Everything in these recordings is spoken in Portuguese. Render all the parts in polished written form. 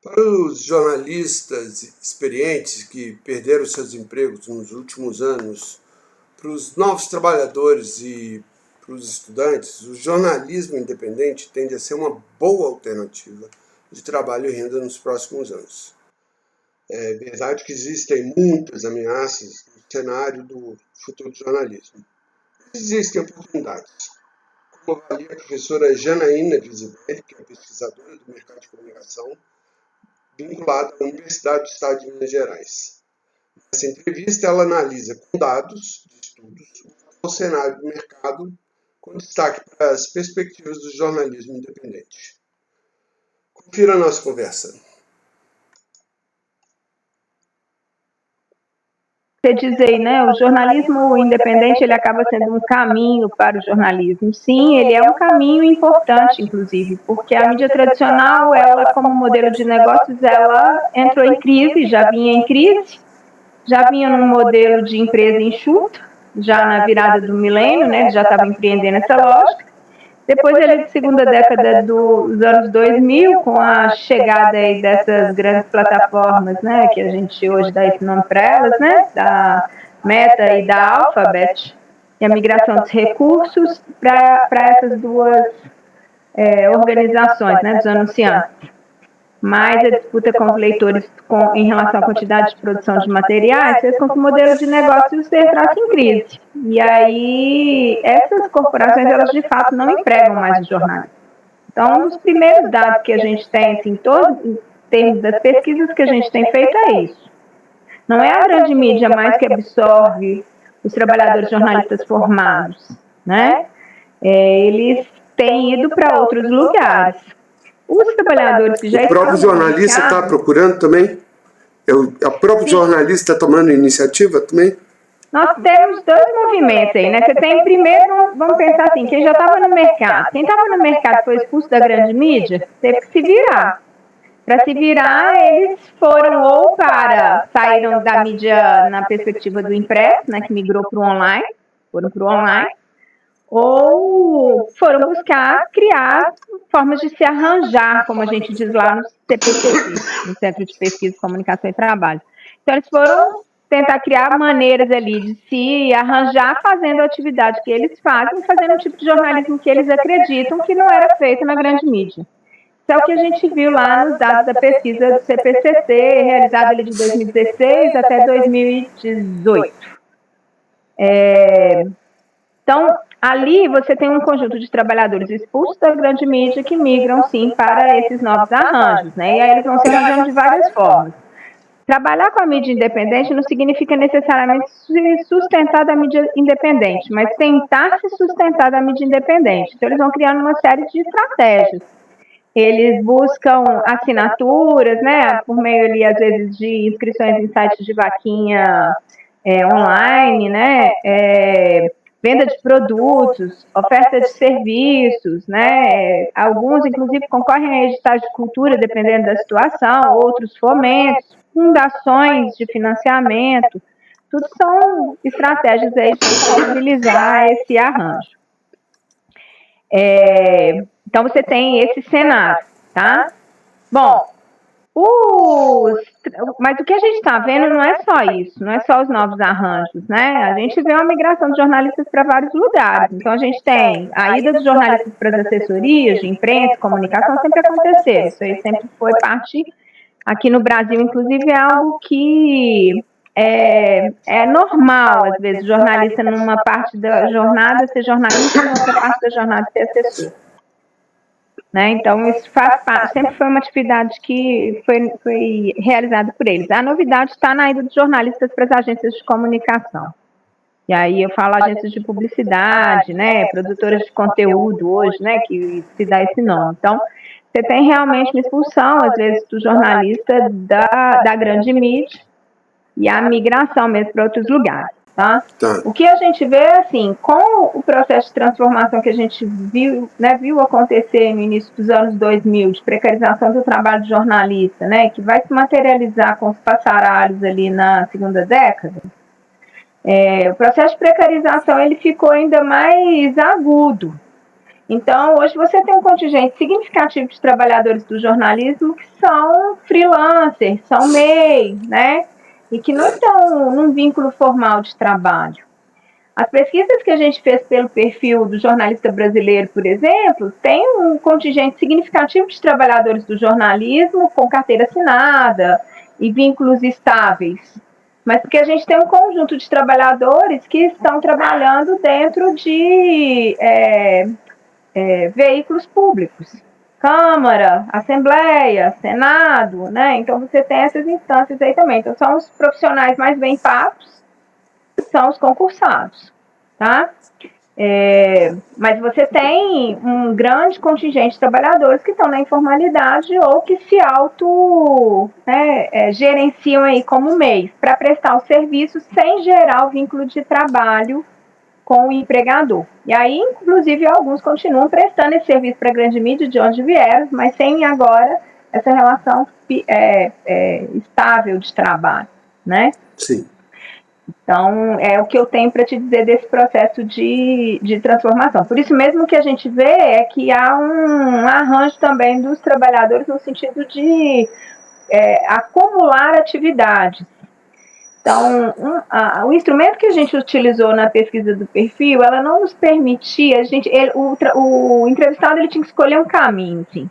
Para os jornalistas experientes que perderam seus empregos nos últimos anos, para os novos trabalhadores e para os estudantes, o jornalismo independente tende a ser uma boa alternativa de trabalho e renda nos próximos anos. É verdade que existem muitas ameaças no cenário do futuro do jornalismo. Existem oportunidades, como avalia a professora Janaína Grisibelli, que é pesquisadora do mercado de comunicação, vinculada à Universidade do Estado de Minas Gerais. Nessa entrevista, ela analisa com dados de estudos o cenário do mercado, com destaque para as perspectivas do jornalismo independente. Confira a nossa conversa. Você diz aí, né? O jornalismo independente ele acaba sendo um caminho para o jornalismo. Sim, ele é um caminho importante, inclusive, porque a mídia tradicional, ela como modelo de negócios, ela entrou em crise, já vinha em crise, já vinha num modelo de empresa enxuta, já na virada do milênio, né? Já estava empreendendo essa lógica. Depois ali de segunda década dos anos 2000, com a chegada aí dessas grandes plataformas, né, que a gente hoje dá esse nome para elas, né, da Meta e da Alphabet, e a migração dos recursos para essas duas organizações, né, dos anunciantes. Mais a disputa com os leitores em relação à quantidade de produção de materiais fez com que o modelo de negócios entrasse em crise. E aí, essas corporações, elas de fato não empregam mais os jornais. Então, um dos primeiros dados que a gente tem, assim, em termos das pesquisas que a gente tem feito é isso. Não é a grande mídia mais que absorve os trabalhadores jornalistas formados, né? Eles têm ido para outros lugares. Os trabalhadores que já O próprio jornalista está procurando também? O próprio jornalista está tomando iniciativa também? Nós temos dois movimentos aí, né? Você tem primeiro, vamos pensar assim, quem já estava no mercado. Quem estava no mercado foi expulso da grande mídia, teve que se virar. Para se virar, eles saíram da mídia na perspectiva do impresso, né? Que migrou para o online, foram para o online, ou foram buscar criar formas de se arranjar, como a gente diz lá no CPCT, no Centro de Pesquisa, Comunicação e Trabalho. Então, eles foram tentar criar maneiras ali de se arranjar fazendo a atividade que eles fazem, fazendo um tipo de jornalismo que eles acreditam que não era feito na grande mídia. Isso é o que a gente viu lá nos dados da pesquisa do CPCC, realizada ali de 2016 até 2018. Então, ali você tem um conjunto de trabalhadores expulsos da grande mídia que migram, sim, para esses novos arranjos, né? E aí eles vão se arranjando de várias formas. Trabalhar com a mídia independente não significa necessariamente se sustentar da mídia independente, mas tentar se sustentar da mídia independente. Então, eles vão criando uma série de estratégias. Eles buscam assinaturas, né, por meio ali, às vezes, de inscrições em sites de vaquinha online, né, venda de produtos, oferta de serviços, né? Alguns, inclusive, concorrem a editais de cultura, dependendo da situação, outros fomentos, fundações de financiamento, tudo são estratégias aí de possibilizar esse arranjo. Então, você tem esse cenário, tá? Bom, mas o que a gente está vendo não é só isso, não é só os novos arranjos, né? A gente vê uma migração de jornalistas para vários lugares. Então, a gente tem a ida dos jornalistas para as assessorias de imprensa, comunicação, sempre aconteceu. Isso aí sempre foi parte, aqui no Brasil, inclusive, é algo que é normal, às vezes, o jornalista numa parte da jornada ser jornalista, numa outra parte da jornada ser assessor. Né? Então, isso sempre foi uma atividade que foi realizada por eles. A novidade está na ida dos jornalistas para as agências de comunicação. E aí eu falo agências de publicidade, né, produtoras de conteúdo hoje, né, que se dá esse nome. Então, você tem realmente uma expulsão, às vezes, do jornalista da grande mídia e a migração mesmo para outros lugares. Tá? O que a gente vê, assim, com o processo de transformação que a gente viu, né, viu acontecer no início dos anos 2000, de precarização do trabalho de jornalista, né, que vai se materializar com os passaralhos ali na segunda década, o processo de precarização ele ficou ainda mais agudo. Então, hoje você tem um contingente significativo de trabalhadores do jornalismo que são freelancers, são MEI, né? E que não estão num vínculo formal de trabalho. As pesquisas que a gente fez pelo perfil do jornalista brasileiro, por exemplo, tem um contingente significativo de trabalhadores do jornalismo com carteira assinada e vínculos estáveis, mas porque a gente tem um conjunto de trabalhadores que estão trabalhando dentro de veículos públicos, Câmara, Assembleia, Senado, né? Então você tem essas instâncias aí também. Então são os profissionais mais bem pagos, são os concursados, tá? Mas você tem um grande contingente de trabalhadores que estão na informalidade ou que se gerenciam aí como MEIs para prestar o serviço sem gerar o vínculo de trabalho com o empregador. E aí, inclusive, alguns continuam prestando esse serviço para a grande mídia de onde vieram, mas sem agora essa relação estável de trabalho, né? Sim. Então, é o que eu tenho para te dizer desse processo de transformação. Por isso mesmo que a gente vê é que há um arranjo também dos trabalhadores no sentido de acumular atividades. Então, o instrumento que a gente utilizou na pesquisa do perfil, ela não nos permitia, o entrevistado ele tinha que escolher um caminho, assim.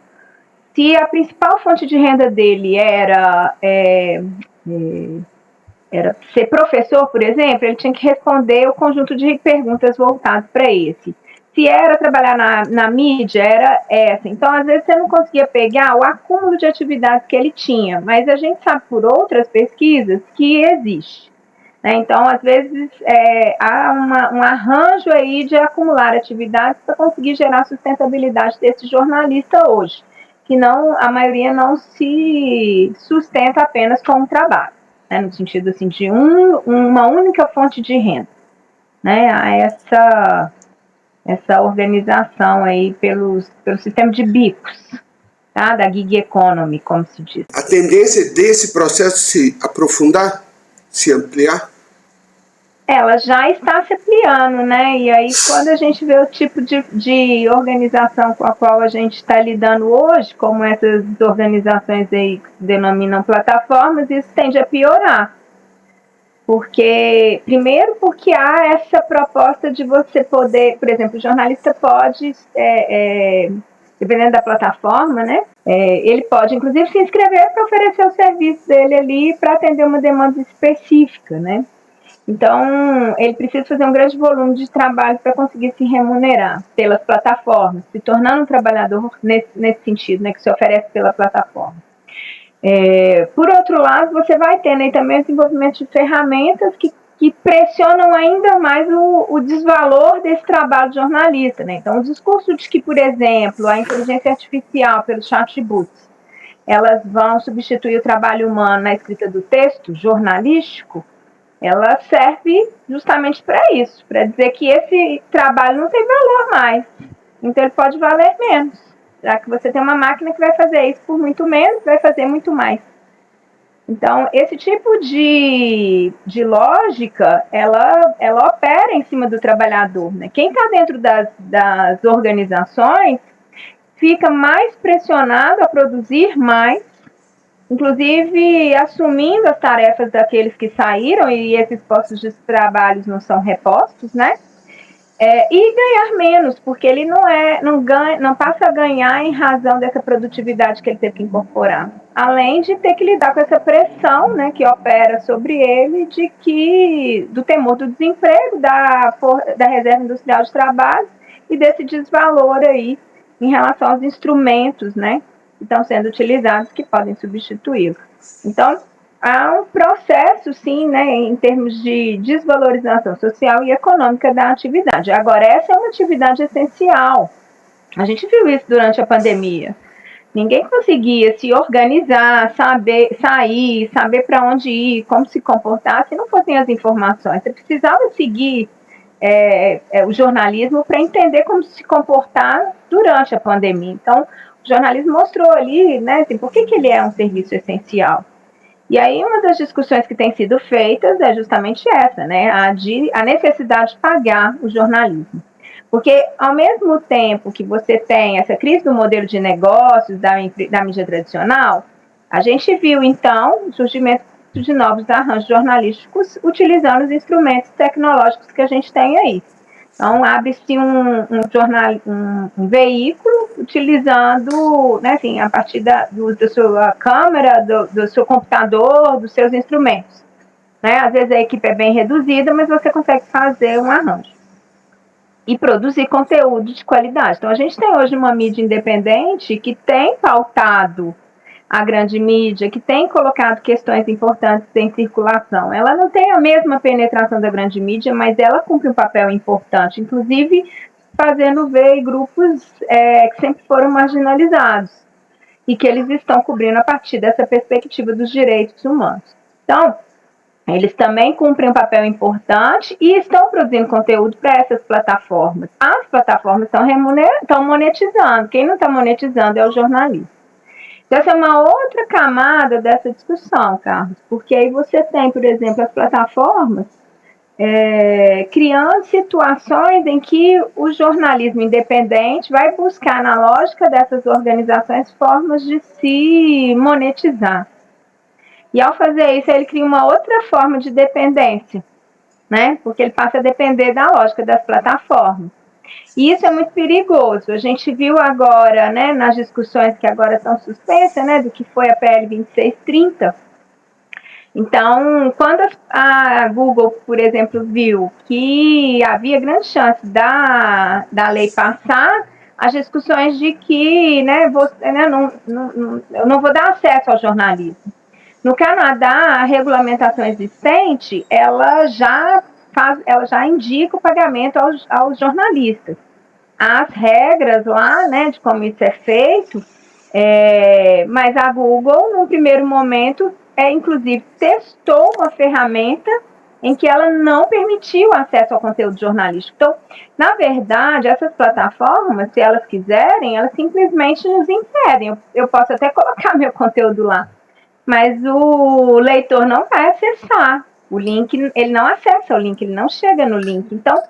Se a principal fonte de renda dele era ser professor, por exemplo, ele tinha que responder o conjunto de perguntas voltadas para esse. Se era trabalhar na mídia, era essa. Então, às vezes, você não conseguia pegar o acúmulo de atividades que ele tinha, mas a gente sabe por outras pesquisas que existe. Né? Então, às vezes, há um arranjo aí de acumular atividades para conseguir gerar sustentabilidade desse jornalista hoje, que a maioria não se sustenta apenas com o trabalho, né? No sentido assim, de uma única fonte de renda. Né? Há essa organização aí pelo sistema de bicos, tá? Da gig economy, como se diz. A tendência desse processo se aprofundar, se ampliar? Ela já está se ampliando, né? E aí, quando a gente vê o tipo de organização com a qual a gente está lidando hoje, como essas organizações aí que se denominam plataformas, isso tende a piorar. Primeiro porque há essa proposta de você poder, por exemplo, o jornalista pode, dependendo da plataforma, né? Ele pode, inclusive, se inscrever para oferecer o serviço dele ali para atender uma demanda específica, né? Então, ele precisa fazer um grande volume de trabalho para conseguir se remunerar pelas plataformas, se tornando um trabalhador nesse sentido, né, que se oferece pela plataforma. Por outro lado, você vai tendo aí também o desenvolvimento de ferramentas que pressionam ainda mais o desvalor desse trabalho de jornalista. Né? Então, o discurso de que, por exemplo, a inteligência artificial, pelos chatbots, elas vão substituir o trabalho humano na escrita do texto jornalístico, ela serve justamente para isso, para dizer que esse trabalho não tem valor mais, então ele pode valer menos, já que você tem uma máquina que vai fazer isso por muito menos, vai fazer muito mais. Então, esse tipo de lógica, ela opera em cima do trabalhador. Né? Quem está dentro das organizações fica mais pressionado a produzir mais, inclusive assumindo as tarefas daqueles que saíram, e esses postos de trabalho não são repostos, né? E ganhar menos, porque ele não passa a ganhar em razão dessa produtividade que ele teve que incorporar. Além de ter que lidar com essa pressão, né, que opera sobre ele, do temor do desemprego, da reserva industrial de trabalho e desse desvalor aí em relação aos instrumentos, né, que estão sendo utilizados, que podem substituí-lo. Então, há um processo, sim, né, em termos de desvalorização social e econômica da atividade. Agora, essa é uma atividade essencial. A gente viu isso durante a pandemia. Ninguém conseguia se organizar, sair, saber para onde ir, como se comportar, se não fossem as informações. Você precisava seguir o jornalismo para entender como se comportar durante a pandemia. Então, o jornalismo mostrou ali, né, assim, por que ele é um serviço essencial. E aí, uma das discussões que tem sido feitas é justamente essa, né, a necessidade de pagar o jornalismo. Porque, ao mesmo tempo que você tem essa crise do modelo de negócios da mídia tradicional, a gente viu, então, o surgimento de novos arranjos jornalísticos utilizando os instrumentos tecnológicos que a gente tem aí. Então, abre-se um veículo utilizando, né, assim, a partir da sua câmera, do seu computador, dos seus instrumentos. Né? Às vezes a equipe é bem reduzida, mas você consegue fazer um arranjo e produzir conteúdo de qualidade. Então, a gente tem hoje uma mídia independente que tem pautado a grande mídia, que tem colocado questões importantes em circulação. Ela não tem a mesma penetração da grande mídia, mas ela cumpre um papel importante, inclusive fazendo ver grupos que sempre foram marginalizados e que eles estão cobrindo a partir dessa perspectiva dos direitos humanos. Então, eles também cumprem um papel importante e estão produzindo conteúdo para essas plataformas. As plataformas estão monetizando. Quem não está monetizando é o jornalista. Então, essa é uma outra camada dessa discussão, Carlos, porque aí você tem, por exemplo, as plataformas criando situações em que o jornalismo independente vai buscar, na lógica dessas organizações, formas de se monetizar. E, ao fazer isso, ele cria uma outra forma de dependência, né? Porque ele passa a depender da lógica das plataformas. E isso é muito perigoso. A gente viu agora, né, nas discussões que agora estão suspensas, né, do que foi a PL 2630. Então, quando a Google, por exemplo, viu que havia grande chance da lei passar, as discussões de que, né, eu não vou dar acesso ao jornalismo. No Canadá, a regulamentação existente, ela já indica o pagamento aos jornalistas. As regras lá, né, de como isso é feito, mas a Google, num primeiro momento, inclusive testou uma ferramenta em que ela não permitiu acesso ao conteúdo jornalístico. Então, na verdade, essas plataformas, se elas quiserem, elas simplesmente nos impedem. Eu posso até colocar meu conteúdo lá, mas o leitor não vai acessar o link, ele não acessa o link, ele não chega no link. Então,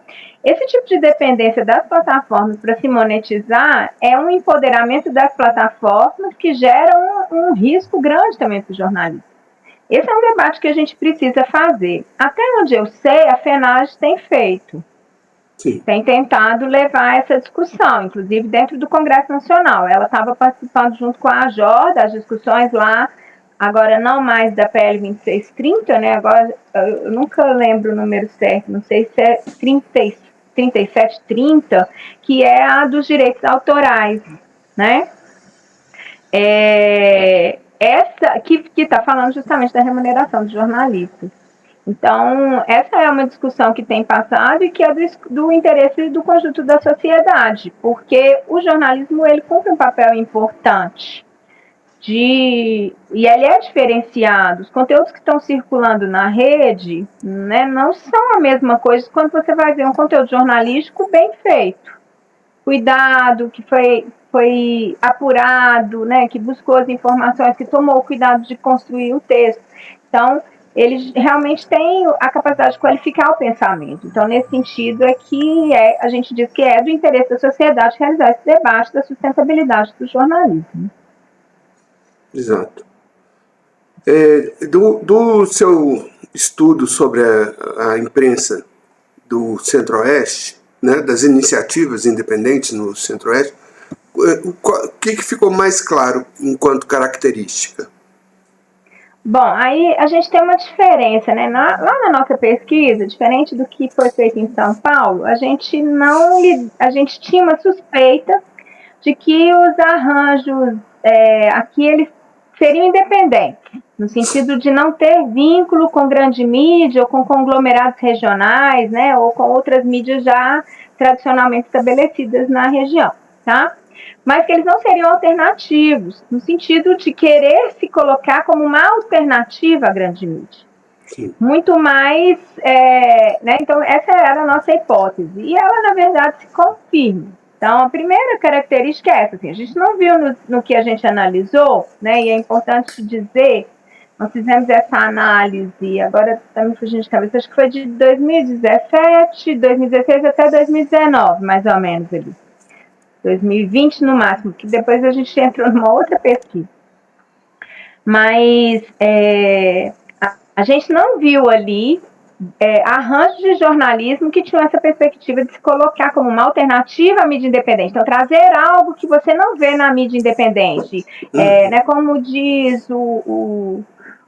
esse tipo de dependência das plataformas para se monetizar é um empoderamento das plataformas que gera um risco grande também para o jornalismo. Esse é um debate que a gente precisa fazer. Até onde eu sei, a FENAGE tem feito. Sim. Tem tentado levar essa discussão, inclusive dentro do Congresso Nacional. Ela estava participando junto com a AJOR das discussões lá, agora não mais da PL 2630, né? Agora eu nunca lembro o número certo, não sei se é 3730, que é a dos direitos autorais, né? Essa que está falando justamente da remuneração dos jornalistas. Então, essa é uma discussão que tem passado e que é do interesse do conjunto da sociedade, porque o jornalismo ele cumpre um papel importante. E ele é diferenciado. Os conteúdos que estão circulando na rede, né, não são a mesma coisa quando você vai ver um conteúdo jornalístico bem feito, cuidado, que foi apurado, né, que buscou as informações, que tomou o cuidado de construir o texto. Então, eles realmente têm a capacidade de qualificar o pensamento. Então, nesse sentido, a gente diz que é do interesse da sociedade realizar esse debate da sustentabilidade do jornalismo. Exato. Do seu estudo sobre a imprensa do Centro-Oeste, né, das iniciativas independentes no Centro-Oeste, o que ficou mais claro enquanto característica? Bom, aí a gente tem uma diferença, né? Lá na nossa pesquisa, diferente do que foi feito em São Paulo, a gente tinha uma suspeita de que os arranjos aqui eles seriam independentes, no sentido de não ter vínculo com grande mídia ou com conglomerados regionais, né? Ou com outras mídias já tradicionalmente estabelecidas na região, tá? Mas que eles não seriam alternativos, no sentido de querer se colocar como uma alternativa à grande mídia. Sim. Muito mais, né? Então, essa era a nossa hipótese. E ela, na verdade, se confirma. Então, a primeira característica é essa. Assim, a gente não viu no que a gente analisou, né? E é importante dizer Nós fizemos essa análise, agora está me fugindo de cabeça, acho que foi de 2017, 2016 até 2019, mais ou menos ali. 2020 no máximo, que depois a gente entrou numa outra pesquisa. Mas a gente não viu ali arranjos de jornalismo que tinham essa perspectiva de se colocar como uma alternativa à mídia independente. Então, trazer algo que você não vê na mídia independente. Né, como diz o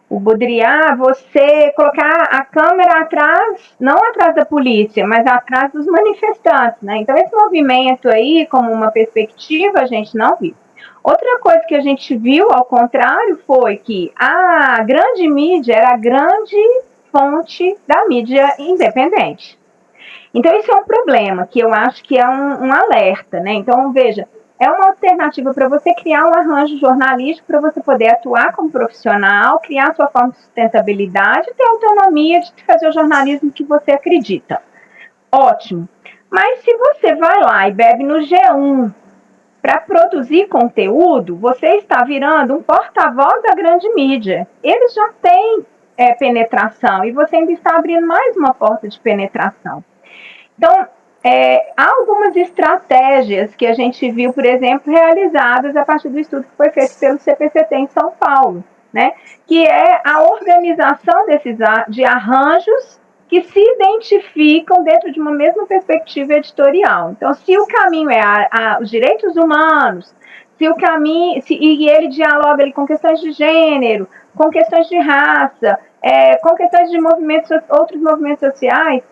Baudrillard, você colocar a câmera atrás, não atrás da polícia, mas atrás dos manifestantes. Né? Então, esse movimento aí, como uma perspectiva, a gente não viu. Outra coisa que a gente viu, ao contrário, foi que a grande mídia era a grande fonte da mídia independente. Então, isso é um problema, que eu acho que é um alerta, né? Então, veja, é uma alternativa para você criar um arranjo jornalístico para você poder atuar como profissional, criar sua forma de sustentabilidade, ter autonomia de fazer o jornalismo que você acredita. Ótimo. Mas se você vai lá e bebe no G1 para produzir conteúdo, você está virando um porta-voz da grande mídia. Eles já têm penetração e você ainda está abrindo mais uma porta de penetração. Então, há algumas estratégias que a gente viu, por exemplo, realizadas a partir do estudo que foi feito pelo CPCT em São Paulo, né? Que é a organização de arranjos que se identificam dentro de uma mesma perspectiva editorial. Então, se o caminho é os direitos humanos, se o caminho, e ele dialoga ali com questões de gênero, com questões de raça, com questões de outros movimentos sociais,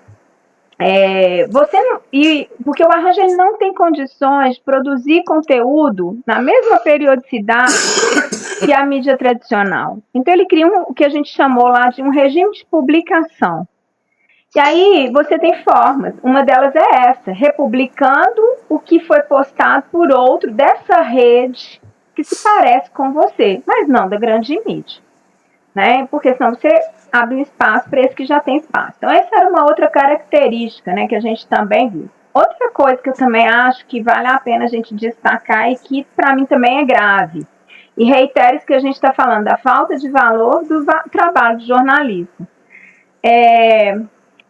porque o arranjo ele não tem condições de produzir conteúdo na mesma periodicidade que a mídia tradicional. Então, ele cria o que a gente chamou lá de um regime de publicação. E aí, você tem formas. Uma delas é essa, republicando o que foi postado por outro dessa rede que se parece com você, mas não da grande mídia. Né? Porque senão você abre um espaço para esse que já tem espaço. Então, essa era uma outra característica, né, que a gente também viu. Outra coisa que eu também acho que vale a pena a gente destacar e que, para mim, também é grave. E reitero isso que a gente está falando, da falta de valor do trabalho de jornalismo.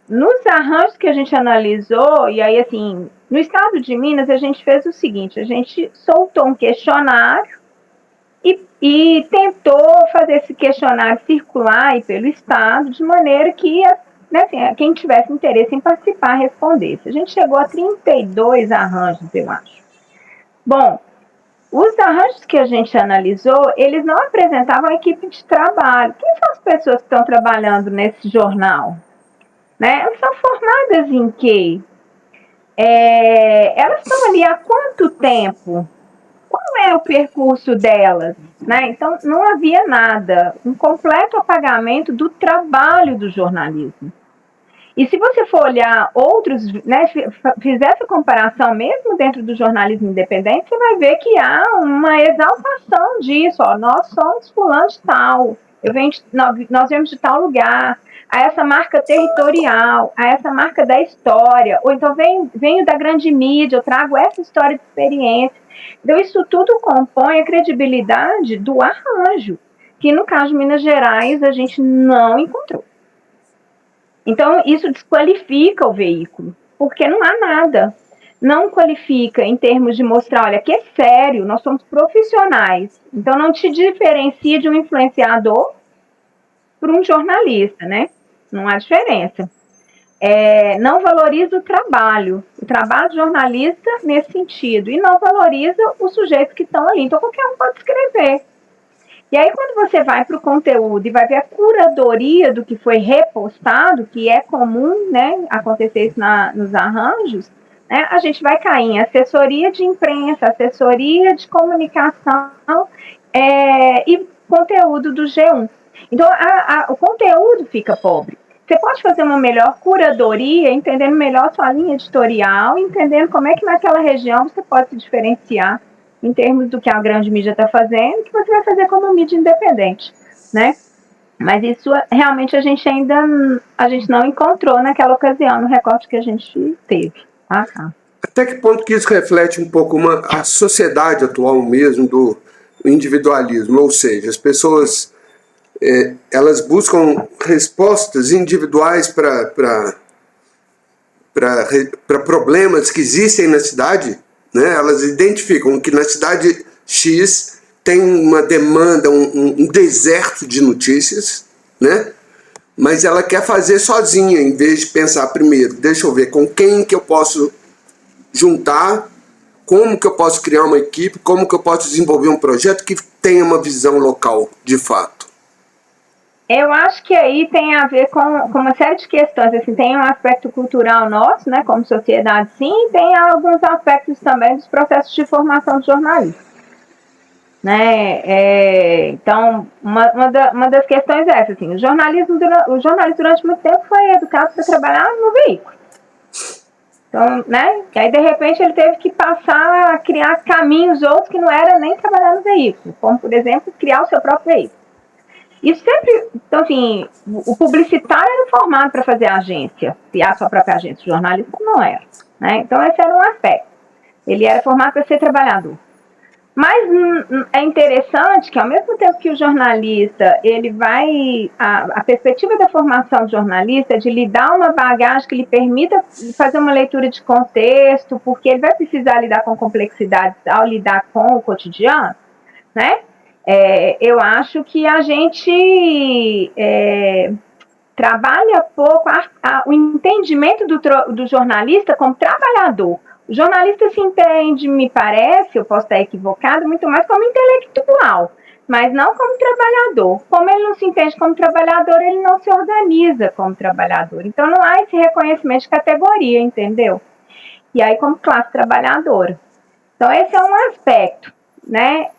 Nos arranjos que a gente analisou, e aí, assim, no estado de Minas, a gente fez o seguinte, a gente soltou um questionário e tentou fazer esse questionário circular aí pelo estado, de maneira que quem tivesse interesse em participar respondesse. A gente chegou a 32 arranjos, eu acho. Bom, os arranjos que a gente analisou, eles não apresentavam a equipe de trabalho. Quem são as pessoas que estão trabalhando nesse jornal? Né? Elas são formadas em quê? Elas estão ali há quanto tempo? Qual é o percurso delas? Né? Então, não havia nada, um completo apagamento do trabalho do jornalismo. E se você for olhar outros, né, fizer essa comparação mesmo dentro do jornalismo independente, você vai ver que há uma exaltação disso. Ó, nós somos fulano de tal, nós viemos de tal lugar, a essa marca territorial, a essa marca da história, ou então venho da grande mídia, eu trago essa história de experiência. Então, isso tudo compõe a credibilidade do arranjo, que no caso de Minas Gerais a gente não encontrou. Então, isso desqualifica o veículo, porque não há nada. Não qualifica em termos de mostrar, olha, que é sério, nós somos profissionais. Então, não te diferencia de um influenciador para um jornalista, né? Não há diferença. Não valoriza o trabalho do jornalista nesse sentido, e não valoriza os sujeitos que estão ali. Então, qualquer um pode escrever. E aí, quando você vai para o conteúdo e vai ver a curadoria do que foi repostado, que é comum, né, acontecer isso nos arranjos, né, a gente vai cair em assessoria de imprensa, assessoria de comunicação e conteúdo do G1. Então, o conteúdo fica pobre. Você pode fazer uma melhor curadoria, entendendo melhor sua linha editorial, entendendo como é que naquela região você pode se diferenciar em termos do que a grande mídia está fazendo, que você vai fazer como mídia independente, né? Mas isso realmente a gente não encontrou naquela ocasião, no recorte que a gente teve. Tá? Até que ponto que isso reflete um pouco a sociedade atual mesmo do individualismo? Ou seja, as pessoas elas buscam respostas individuais para problemas que existem na cidade, né? Elas identificam que na cidade X tem uma demanda, um deserto de notícias, né? Mas ela quer fazer sozinha, em vez de pensar primeiro, deixa eu ver com quem que eu posso juntar, como que eu posso criar uma equipe, como que eu posso desenvolver um projeto que tenha uma visão local, de fato. Eu acho que aí tem a ver com uma série de questões, assim, tem um aspecto cultural nosso, né, como sociedade, sim, tem alguns aspectos também dos processos de formação de jornalistas, né, então, uma das questões é essa, assim, o jornalista durante muito tempo foi educado para trabalhar no veículo, então, né, e aí de repente ele teve que passar a criar caminhos outros que não era nem trabalhar no veículo, como, por exemplo, criar o seu próprio veículo. Isso sempre, então assim, o publicitário era formado para fazer agência, criar a sua própria agência, o jornalista não era, né? Então esse era um aspecto, ele era formado para ser trabalhador. Mas é interessante que ao mesmo tempo que o jornalista, ele vai, a perspectiva da formação do jornalista é de lhe dar uma bagagem que lhe permita fazer uma leitura de contexto, porque ele vai precisar lidar com complexidades ao lidar com o cotidiano, né? Eu acho que a gente trabalha pouco o entendimento do jornalista como trabalhador. O jornalista se entende, me parece, eu posso estar equivocado, muito mais como intelectual, mas não como trabalhador. Como ele não se entende como trabalhador, ele não se organiza como trabalhador. Então não há esse reconhecimento de categoria, entendeu? E aí como classe trabalhadora. Então esse é um aspecto, né,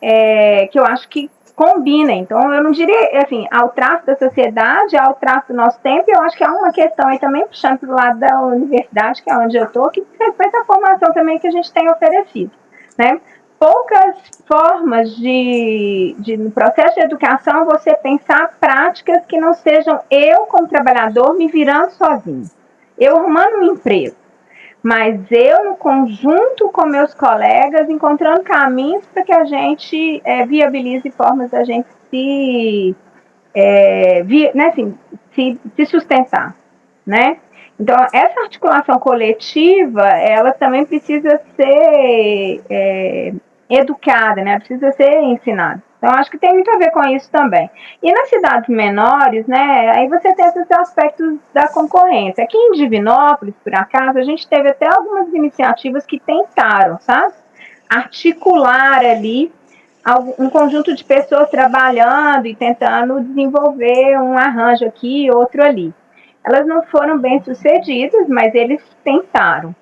que eu acho que combina. Então eu não diria, assim, ao traço da sociedade, ao traço do nosso tempo, eu acho que há uma questão aí também, puxando para o lado da universidade, que é onde eu estou, que respeita a formação também que a gente tem oferecido, né. Poucas formas no processo de educação, você pensar práticas que não sejam eu, como trabalhador, me virando sozinho, eu arrumando um emprego, mas eu, no conjunto com meus colegas, encontrando caminhos para que a gente viabilize formas da gente se sustentar, né? Então, essa articulação coletiva, ela também precisa ser educada, né? Precisa ser ensinada. Então, acho que tem muito a ver com isso também. E nas cidades menores, né, aí você tem esses aspectos da concorrência. Aqui em Divinópolis, por acaso, a gente teve até algumas iniciativas que tentaram, sabe, articular ali um conjunto de pessoas trabalhando e tentando desenvolver um arranjo aqui e outro ali. Elas não foram bem sucedidas, mas eles tentaram.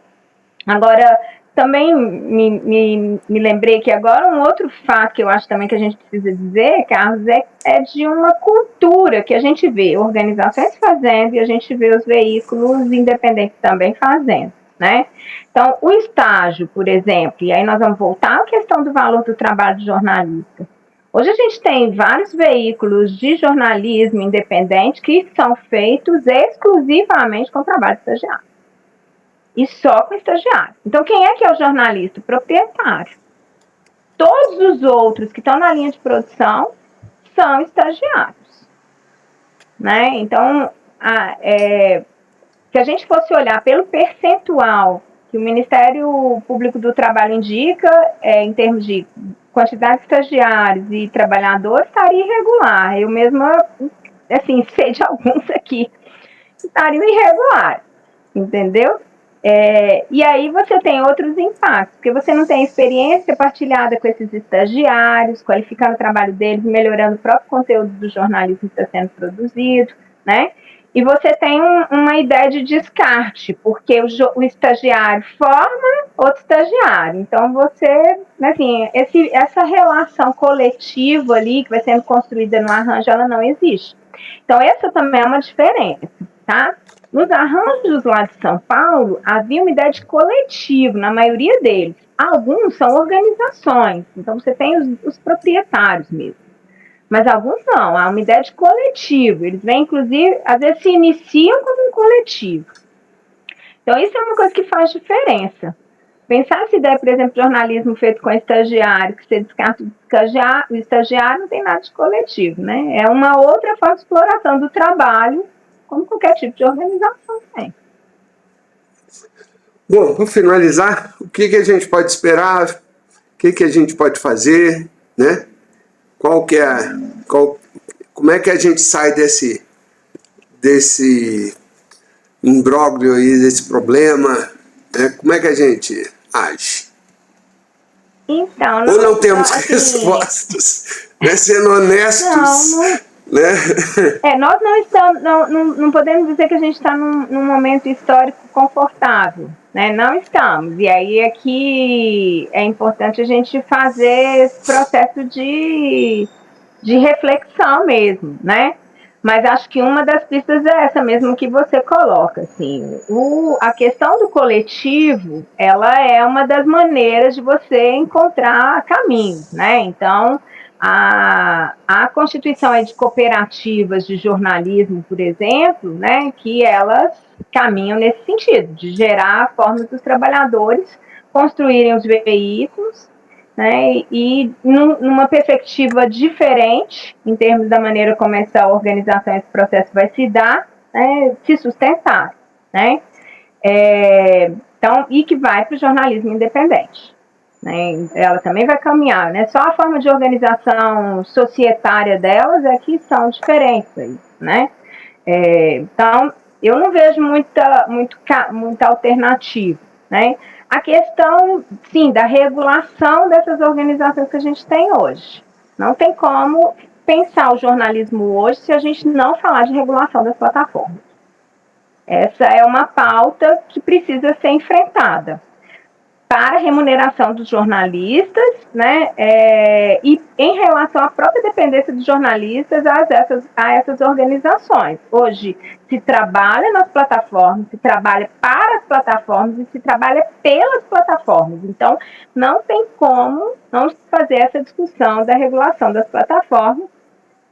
Agora, também me lembrei que agora um outro fato que eu acho também que a gente precisa dizer, Carlos, é de uma cultura que a gente vê organizações fazendo e a gente vê os veículos independentes também fazendo, né? Então, o estágio, por exemplo, e aí nós vamos voltar à questão do valor do trabalho de jornalista. Hoje a gente tem vários veículos de jornalismo independente que são feitos exclusivamente com trabalho de estagiário. E só com estagiário. Então, quem é que é o jornalista? O proprietário. Todos os outros que estão na linha de produção são estagiários, né? Então, se a gente fosse olhar pelo percentual que o Ministério Público do Trabalho indica, em termos de quantidade de estagiários e trabalhadores, estaria irregular. Eu mesma, assim, sei de alguns aqui que estariam irregulares, entendeu? E aí você tem outros impactos, porque você não tem experiência partilhada com esses estagiários, qualificando o trabalho deles, melhorando o próprio conteúdo do jornalismo que está sendo produzido, né? E você tem uma ideia de descarte, porque o estagiário forma outro estagiário. Então, você, assim, essa relação coletiva ali, que vai sendo construída no arranjo, ela não existe. Então, essa também é uma diferença, tá? Nos arranjos lá de São Paulo, havia uma ideia de coletivo, na maioria deles. Alguns são organizações, então você tem os proprietários mesmo. Mas alguns não, há uma ideia de coletivo. Eles vêm, inclusive, às vezes se iniciam como um coletivo. Então, isso é uma coisa que faz diferença. Pensar essa ideia, por exemplo, de jornalismo feito com estagiário, que você descarta o estagiário, não tem nada de coletivo, né? É uma outra forma de exploração do trabalho, como qualquer tipo de organização tem. Bom, para finalizar, o que a gente pode esperar? O que a gente pode fazer, né? Como é que a gente sai desse imbróglio aí, desse problema, né? Como é que a gente age? Então, ou não temos respostas, né? Sendo honestos, né? Nós não podemos dizer que a gente está num momento histórico confortável, né? Não estamos. E aí aqui é importante a gente fazer esse processo de reflexão mesmo, né? Mas acho que uma das pistas é essa mesmo que você coloca, assim, a questão do coletivo, ela é uma das maneiras de você encontrar caminhos, né? Então, a constituição de cooperativas de jornalismo, por exemplo, né, que elas caminham nesse sentido, de gerar formas dos trabalhadores construírem os veículos, né, e numa perspectiva diferente, em termos da maneira como essa organização, esse processo vai se dar, né, se sustentar, né? Então, e que vai para o jornalismo independente. Né? Ela também vai caminhar, né? Só a forma de organização societária delas é que são diferentes, aí, né? Então, eu não vejo muita alternativa, né? A questão, sim, da regulação dessas organizações que a gente tem hoje. Não tem como pensar o jornalismo hoje se a gente não falar de regulação das plataformas. Essa é uma pauta que precisa ser enfrentada para a remuneração dos jornalistas, né, e em relação à própria dependência dos jornalistas a essas organizações. Hoje se trabalha nas plataformas, se trabalha para as plataformas e se trabalha pelas plataformas. Então, não tem como não fazer essa discussão da regulação das plataformas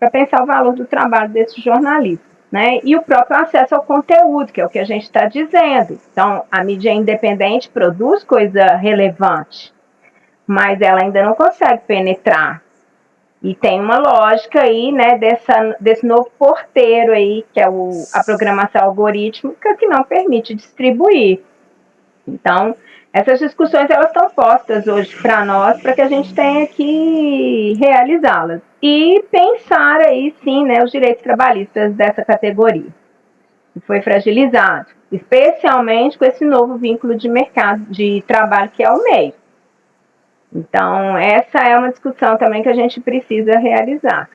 para pensar o valor do trabalho desses jornalistas. Né? E o próprio acesso ao conteúdo, que é o que a gente está dizendo. Então, a mídia independente produz coisa relevante, mas ela ainda não consegue penetrar. E tem uma lógica aí, né, desse novo porteiro aí, que é a programação algorítmica, que não permite distribuir. Então, essas discussões elas estão postas hoje para nós, para que a gente tenha que realizá-las. E pensar aí, sim, né, os direitos trabalhistas dessa categoria, que foi fragilizado, especialmente com esse novo vínculo de mercado, de trabalho, que é o MEI. Então, essa é uma discussão também que a gente precisa realizar.